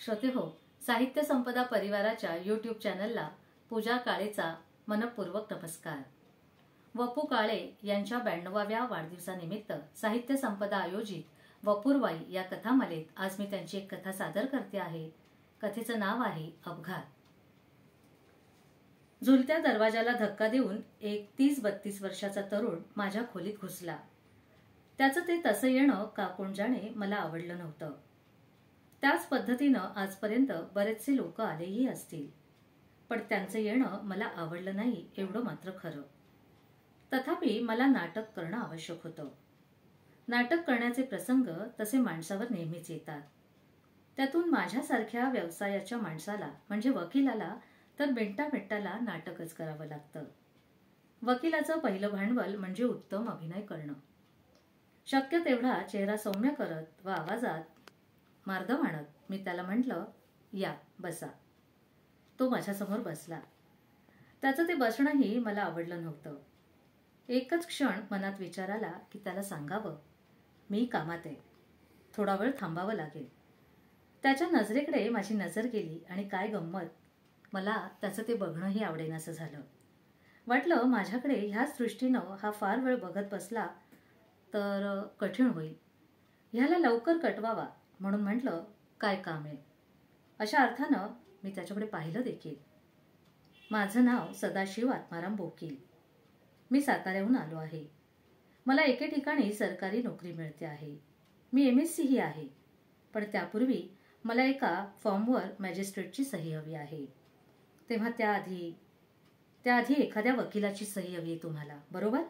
श्रोतेहो, साहित्य संपदा परिवाराच्या यूट्यूब चॅनलला पूजा काळेचा मनपूर्वक नमस्कार। वपू काळे यांच्या 92व्या वाढदिवसानिमित्त साहित्य संपदा आयोजित वपूरवाई या कथामालेत आज मी त्यांची एक कथा सादर करते आहे। कथेचं नाव आहे अपघात। झुलत्या दरवाजाला धक्का देऊन एक 30-32 वर्षाचा तरुण माझ्या खोलीत घुसला। त्याचं ते तसं येणं का कोण जाणे मला आवडलं नव्हतं। त्याच पद्धतीनं आजपर्यंत बरेचसे लोक आलेही असतील, पण त्यांचं येणं मला आवडलं नाही एवढं मात्र खरं। तथापि मला नाटक करणं आवश्यक होतं। नाटक करण्याचे प्रसंग तसे माणसावर नेहमीच येतात। त्यातून माझ्यासारख्या व्यवसायाच्या माणसाला म्हणजे वकिलाला तर मिनिटाला नाटकच करावं लागतं। वकिलाचं पहिलं भांडवल म्हणजे उत्तम अभिनय करणं। शक्य तेवढा चेहरा सौम्य करत व आवाजात मार्दव आणत मी त्याला म्हटलं, या बसा। तो माझ्यासमोर बसला। त्याचं ते बसणंही मला आवडलं नव्हतं। एकच क्षण मनात विचार आला की त्याला सांगावं, मी कामात आहे, थोडा वेळ थांबावं लागेल। त्याच्या नजरेकडे माझी नजर गेली आणि काय गंमत, मला त्याचं ते बघणंही आवडेनासं झालं। वाटलं माझ्याकडे ह्याच दृष्टीनं हा फार वेळ बघत बसला तर कठीण होईल, ह्याला लवकर कटवावा म्हणून म्हटलं, काय काम आहे। अशा अर्थानं मी त्याच्याकडे पाहिलं देखील। माझं नाव सदाशिव आत्माराम बोकील। मी साताऱ्याहून आलो आहे। मला एके ठिकाणी सरकारी नोकरी मिळते आहे। मी MSc ही आहे, पण त्यापूर्वी मला एका फॉर्मवर मॅजिस्ट्रेटची सही हवी आहे। तेव्हा त्याआधी एखाद्या वकिलाची सही हवी आहे तुम्हाला, बरोबर?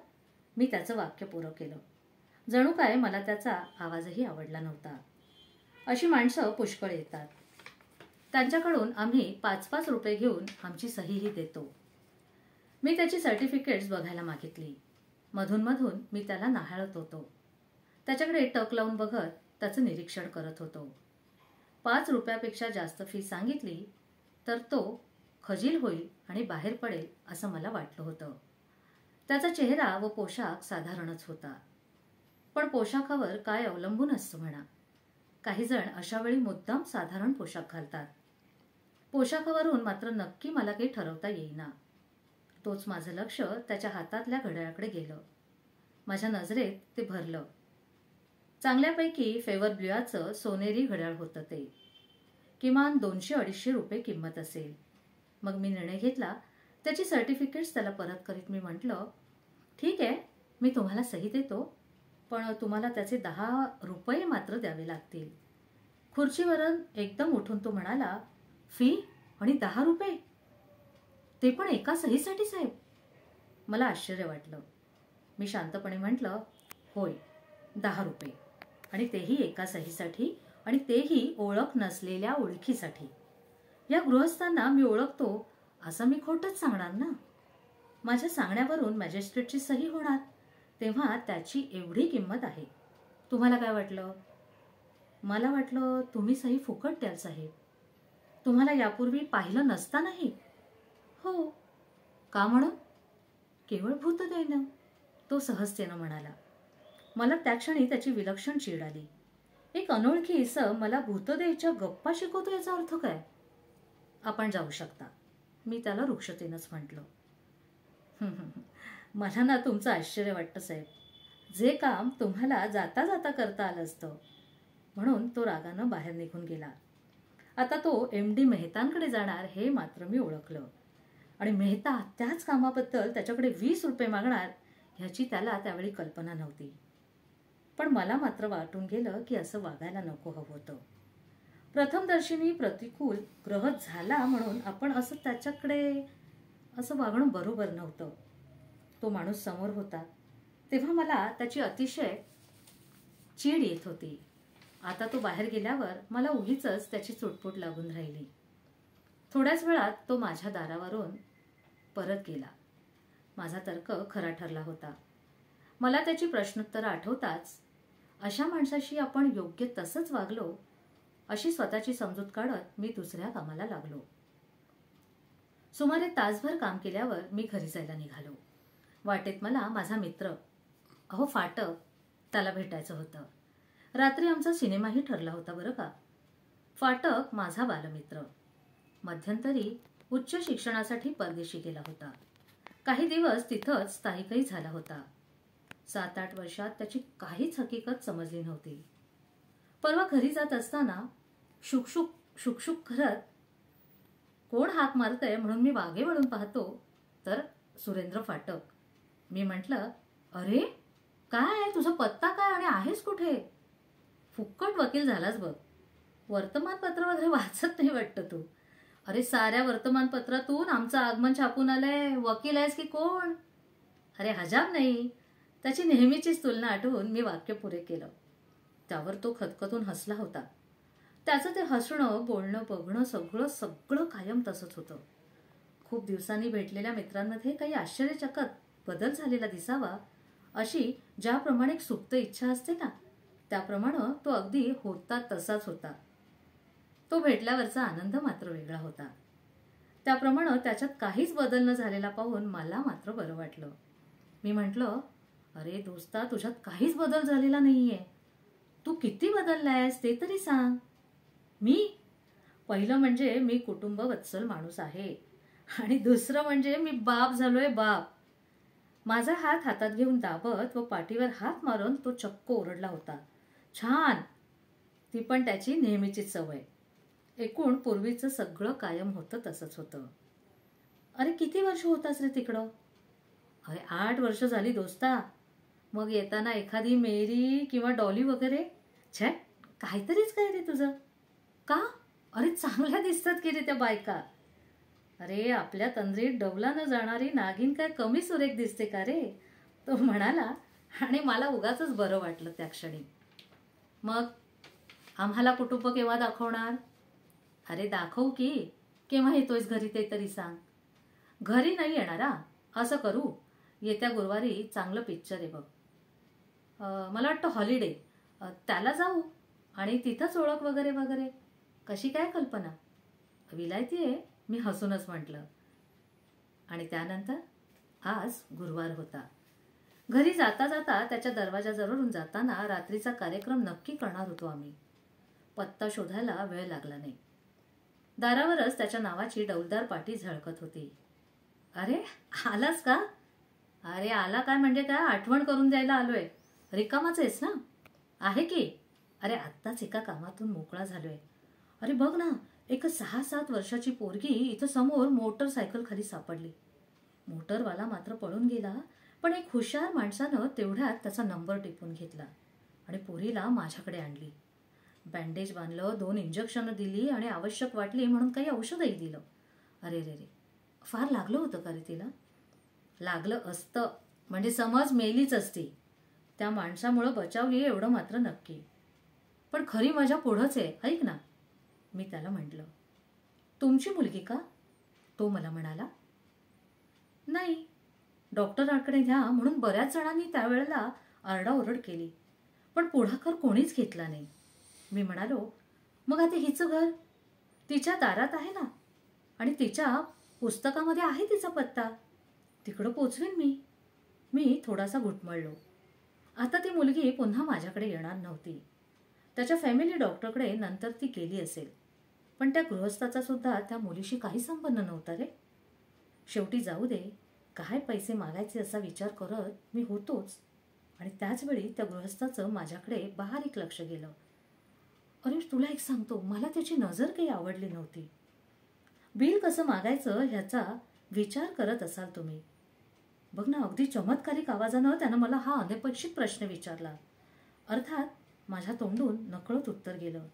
मी त्याचं वाक्य पुरं केलं। जणू काय मला त्याचा आवाजही आवडला नव्हता। अशी माणसं पुष्कळ येतात। त्यांच्याकडून आम्ही 5-5 रुपये घेऊन आमची सहीही देतो। मी त्याची सर्टिफिकेट्स बघायला मागितली। मधून मी त्याला नाहाळत होतो। त्याच्याकडे टक लावून बघत त्याचं निरीक्षण करत होतो। 5 रुपयापेक्षा जास्त फी सांगितली तर तो खजील होईल आणि बाहेर पडेल असं मला वाटलं होतं। त्याचा चेहरा व पोशाख साधारणच होता, पण पोशाखावर काय अवलंबून असतं म्हणा। काही जण अशा वेळी मुद्दाम साधारण पोशाख घालतात। पोशाखावरून मात्र नक्की मला काही ठरवता येईना। तोच माझं लक्ष त्याच्या हातातल्या घड्याळाकडे गेलं। माझ्या नजरेत ते भरलं। चांगल्यापैकी फेवर ब्ल्यूचं सोनेरी घड्याळ होतं ते। किमान 200-250 रुपये किंमत असेल। मग मी निर्णय घेतला, त्याची सर्टिफिकेट्स त्याला परत करीत मी म्हटलं, ठीक आहे, मी तुम्हाला सही देतो, पण तुम्हाला त्याचे 10 रुपये मात्र द्यावे लागतील। खुर्चीवरून एकदम उठून तो म्हणाला, फी आणि 10 रुपये? ते पण एका सहीसाठी साहेब? मला आश्चर्य वाटलं। मी शांतपणे म्हटलं, होय, 10 रुपये, आणि तेही एका सहीसाठी, आणि तेही ओळख नसलेल्या ओळखीसाठी। या गृहस्थांना मी ओळखतो असं मी खोटंच सांगणार ना। माझ्या सांगण्यावरून मॅजिस्ट्रेटची सही होणार, तेव्हा त्याची एवढी किंमत आहे। तुम्हाला काय वाटलं? मला वाटलं तुम्ही सही फुकट द्याल साहेब। तुम्हाला यापूर्वी पाहिलं नसतानाही? हो। का म्हणून? केवळ भूतदयेनं, तो सहजतेनं म्हणाला। मला त्या क्षणी त्याची विलक्षण चीड आली। एक अनोळखी इसम मला भूतदयेच्या गप्पा शिकवतो याचा अर्थ काय? आपण जाऊ शकता, मी त्याला रुक्षतेनंच म्हटलं। मला ना तुमचं आश्चर्य वाटतं साहेब। जे काम तुम्हाला जाता जाता करता आलं असतं। म्हणून तो रागानं बाहेर निघून गेला। आता तो MD मेहतांकडे जाणार हे मात्र मी ओळखलं, आणि मेहता त्याच कामाबद्दल त्याच्याकडे 20 रुपये मागणार ह्याची त्याला त्यावेळी कल्पना नव्हती। पण मला मात्र वाटून गेलं की असं वागायला नको हवं होतं। प्रथमदर्शनी प्रतिकूल ग्रह झाला म्हणून आपण असं त्याच्याकडे असं वागणं बरोबर नव्हतं। तो माणूस समोर होता तेव्हा मला त्याची अतिशय चीड येत होती। आता तो बाहेर गेल्यावर मला उगीचच त्याची चुटपुट लागून राहिली। थोड्याच वेळात तो माझ्या दारावरून परत गेला। माझा तर्क खरा ठरला होता। मला त्याची प्रश्नोत्तरं आठवताच अशा माणसाशी आपण योग्य तसंच वागलो अशी स्वतःची समजूत काढत मी दुसऱ्या कामाला लागलो। सुमारे तासभर काम केल्यावर मी घरी जायला निघालो। वाटेत मला माझा मित्र फाटक त्याला भेटायचं होतं। रात्री आमचा सिनेमाही ठरला होता बरं का। फाटक माझा बालमित्र. मध्यंतरी उच्च शिक्षणासाठी परदेशी गेला होता. काही दिवस तिथंच स्थायिकही झाला होता. 7-8 वर्षात त्याची काहीच हकीकत समजली नव्हती. परवा घरी जात असताना शुकशुक शुकशुक करत कोण हाक मारतंय म्हणून मी मागे वळून पाहतो तर सुरेंद्र फाटक. मी म्हटलं, अरे काय तुझा पत्ता काय आणि आहेस कुठे? फुक्कट वकील झालास बघ. वर्तमानपत्र वगैरे वाचत नाही वाटतं तू. अरे साऱ्या वर्तमानपत्रातून आमचं आगमन छापून आलंय. वकील आहेस की कोण? अरे हजाब नाही. त्याची नेहमीचीच तुलना आठवून मी वाक्य पुरे केलं. त्यावर तो खदखदून हसला होता. त्याचं ते हसणं, बोलणं, बघणं सगळं सगळं कायम तसंच होतं. खूप दिवसांनी भेटलेल्या मित्रांमध्ये काही आश्चर्यचकित बदल झालेला दिसावा अशी ज्याप्रमाणे एक सुप्त इच्छा असते ना, त्याप्रमाणे तो अगदी होता तसाच होता. तो भेटल्यावरचा आनंद मात्र वेगळा होता. त्याप्रमाणे त्याच्यात काहीच बदल न झालेला पाहून मला मात्र बरं वाटलं. मी म्हटलं, अरे दोस्ता, तुझ्यात काहीच बदल झालेला नाहीये. तू किती बदललायस ते तरी सांग. मी पहिलं म्हणजे मी कुटुंबवत्सल माणूस आहे आणि दुसरं म्हणजे मी बाप झालोय, बाप. माझा हात हातात घेऊन दाबत व पाठीवर हात मारून तो चक्क ओरडला होता. छान. ती पण त्याची नेहमीचीच सवय. एकूण पूर्वीचं सगळं कायम होतं तसंच होतं. अरे किती वर्ष होतास रे तिकडं? अरे 8 वर्ष झाली दोस्ता. मग येताना एखादी मेरी किंवा डॉली वगैरे? छे, काहीतरीच काय रे तुझं. का? अरे चांगल्या दिसतात की रे त्या बायका. अरे आपल्या तंद्रीत डवला न जाणारी नागिन काय कमी सुरेख दिसते का रे? तो म्हणाला आणि मला उगाचच बरं वाटलं त्या क्षणी. मग आम्हाला कुटुंब केव्हा दाखवणार? अरे दाखवू की. केव्हा येतोयस घरी ते तरी सांग. घरी नाही येणार हा. असं करू, येत्या गुरुवारी चांगलं पिक्चर आहे बघ. मला वाटतं हॉलिडे. त्याला जाऊ आणि तिथंच ओळख वगैरे वगैरे. कशी काय कल्पना? विलायती आहे, मी हसूनच म्हटलं. आणि त्यानंतर आज गुरुवार होता. घरी जाता जाता त्याच्या दरवाजाजवळून जाताना रात्रीचा कार्यक्रम नक्की करणार होतो आम्ही. पत्ता शोधायला वेळ लागला नाही. दारावरच त्याच्या नावाची डौलदार पाटी झळकत होती. अरे आलास का? अरे आला काय म्हणजे काय, आठवण करून द्यायला आलोय. रिकामाच आहेस ना? आहे की. अरे आत्ताच एका कामातून मोकळा झालोय. अरे बघ ना, एक 6-7 वर्षाची पोरगी इथं समोर मोटरसायकल खाली सापडली. मोटरवाला मात्र पळून गेला, पण एक हुशार माणसानं तेवढ्यात त्याचा नंबर टिपून घेतला आणि पोरीला माझ्याकडे आणली. बँडेज बांधलं, 2 इंजेक्शनं दिली आणि आवश्यक वाटली म्हणून काही औषधही दिलं. अरे रे रे, फार लागलं होतं का रे तिला? लागलं असतं म्हणजे समज मेलीच असती. त्या माणसामुळं बचावली एवढं मात्र नक्की. पण खरी मजा पुढंच आहे, ऐक ना. मी त्याला म्हटलं. तुमची मुलगी का? तो मला म्हणाला. नाही, डॉक्टरांकडे घ्या म्हणून बऱ्याच जणांनी त्यावेळेला आरडाओरड केली, पण पुढाकार कोणीच घेतला नाही. मी म्हणालो, मग आता हिचं घर तिच्या दारात आहे ना आणि तिच्या पुस्तकामध्ये आहे तिचा पत्ता. तिकडं पोचवेन मी. मी थोडासा घुटमळलो. आता ती मुलगी पुन्हा माझ्याकडे येणार नव्हती. त्याच्या फॅमिली डॉक्टरकडे नंतर ती गेली असेल, पण त्या गृहस्थाचा सुद्धा त्या मुलीशी काही संबंध नव्हता रे. शेवटी जाऊ दे, काय पैसे मागायचे असा विचार करत मी होतोच. आणि त्याचवेळी त्या गृहस्थाचं माझ्याकडे बारीक लक्ष गेलं. अरे तुला एक सांगतो, मला त्याची नजर काही आवडली नव्हती. बिल कसं मागायचं ह्याचा विचार करत असाल तुम्ही. बघ ना, अगदी चमत्कारिक आवाजानं त्यानं मला हा अनपेक्षित प्रश्न विचारला. अर्थात माझ्या तोंडून नकळत उत्तर गेलं.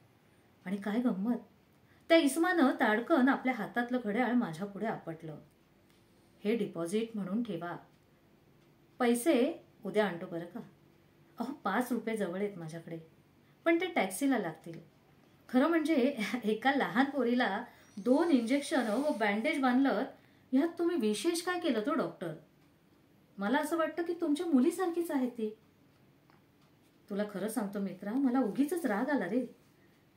आणि काय गंमत, त्या इसमानं ताडकन आपल्या हातातलं घड्याळ माझ्या पुढे आपटलं. हे डिपॉझिट म्हणून ठेवा. पैसे उद्या आणतो बरं का. अहो 5 रुपये जवळ आहेत माझ्याकडे, पण ते टॅक्सीला लागतील. खरं म्हणजे एका लहान पोरीला 2 इंजेक्शन व बँडेज बांधलं, ह्यात तुम्ही विशेष काय केलं तो डॉक्टर? मला असं वाटतं की तुमच्या मुलीसारखीच आहे ती. तुला खरं सांगतो मित्रा, मला उगीच राग आला रे.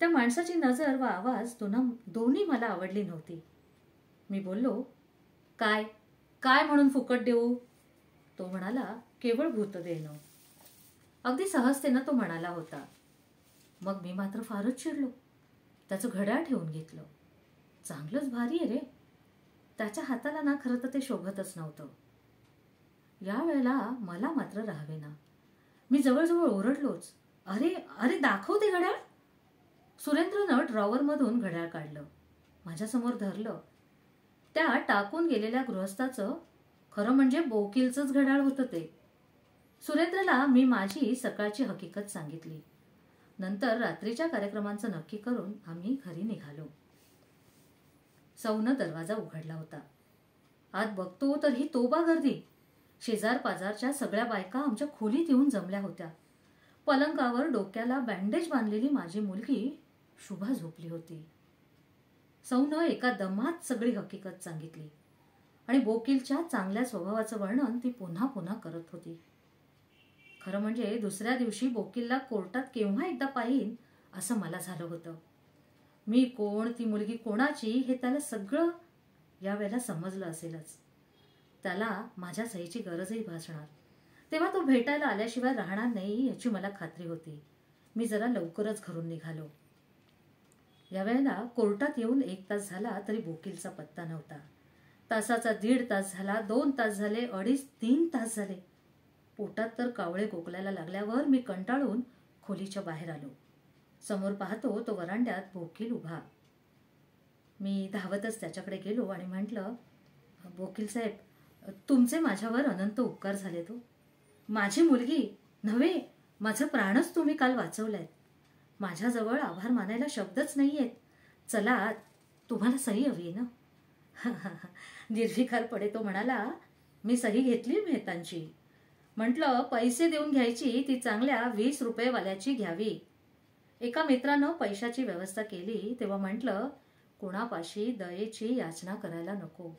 त्या माणसाची नजर व आवाज दोन्ही मला आवडली नव्हती. मी बोललो, काय काय म्हणून फुकट देऊ? तो म्हणाला, केवळ भूत देणं. अगदी सहजतेनं तो म्हणाला होता. मग मी मात्र फारच चिडलो. त्याचं घड्याळ ठेवून घेतलं. चांगलंच भारी आहे रे. त्याच्या हाताला ना खरं तर ते शोभतच नव्हतं. यावेळेला मला मात्र राहावेना. मी जवळजवळ ओरडलोच. अरे अरे दाखव ते घड्याळ. सुरेंद्रनं ड्रॉवरमधून घड्याळ काढलं, माझ्यासमोर धरलं. त्या टाकून गेलेल्या गृहस्थाचं, खरं म्हणजे बोकीलचंच घड्याळ होतं ते. सुरेंद्रला मी माझी सकाळची हकीकत सांगितली. नंतर रात्रीच्या कार्यक्रमांचं नक्की करून आम्ही घरी निघालो. सौनं दरवाजा उघडला होता. आत बघतो तर ही तोबा गर्दी. शेजार पाजारच्या सगळ्या बायका आमच्या खोलीत येऊन जमल्या होत्या. पलंगावर डोक्याला बँडेज बांधलेली माझी मुलगी शुभा झोपली होती. सौनं एका दमात सगळी हकीकत सांगितली आणि बोकीलच्या चांगल्या स्वभावाचं वर्णन ती पुन्हा पुन्हा करत होती. खरं म्हणजे दुसऱ्या दिवशी बोकीलला कोर्टात केव्हा एकदा पाहीन असं मला झालं होतं. मी कोण, ती मुलगी कोणाची हे त्याला सगळं यावेळेला समजलं असेलच. त्याला माझ्या सहीची गरजही भासणार. तेव्हा तो भेटायला आल्याशिवाय राहणार नाही याची मला खात्री होती. मी जरा लवकरच घरून निघालो. यावेळेला कोर्टात येऊन 1 तास झाला तरी बोकीलचा पत्ता नव्हता. तासाचा 1.5 तास झाला, 2 तास झाले, 2.5-3 तास झाले. पोटात तर कावळे गोकलायला लागल्यावर मी कंटाळून खोलीच्या बाहेर आलो. समोर पाहतो तो वरांड्यात बोकील उभा. मी धावतच त्याच्याकडे गेलो आणि म्हटलं, बोकील साहेब, तुमचे माझ्यावर अनंत उपकार झाले. तो माझी मुलगी नव्हे, माझं प्राणच तुम्ही काल वाचवलायत. माझ्याजवळ आभार मानायला शब्दच नाहीयेत. चला, तुम्हाला सही हवी ना. निर्विकारपणे तो म्हणाला. मी सही घेतली मेहतांची. म्हटलं, पैसे देऊन घ्यायची ती चांगल्या 20 रुपयेवाल्याची घ्यावी. एका मित्रानं पैशाची व्यवस्था केली तेव्हा म्हटलं, कोणापाशी दयेची याचना करायला नको.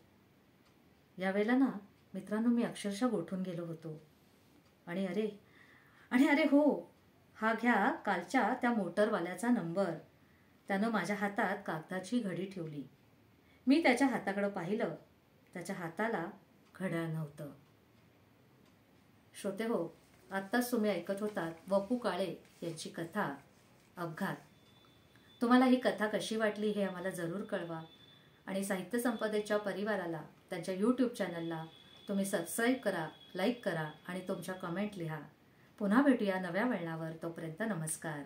यावेळेला ना मित्रांनो, मी अक्षरशः गोठून गेलो होतो. आणि अरे हो, हा घ्या कालच्या त्या मोटरवाल्याचा नंबर. त्यानं माझ्या हातात कागदाची घडी ठेवली. मी त्याच्या हाताकडे पाहिलं. त्याच्या हाताला घड्याळ नव्हतं. श्रोते हो, आत्ताच तुम्ही ऐकत होतात वपू काळे यांची कथा अपघात. तुम्हाला ही कथा कशी वाटली हे आम्हाला जरूर कळवा. आणि साहित्य संपदेच्या परिवाराला, त्यांच्या YouTube चॅनलला तुम्ही सबस्क्राईब करा, लाईक करा आणि तुमच्या कमेंट लिहा. पुन्हा भेटूया नव्या वळणावर. तोपर्यंत नमस्कार.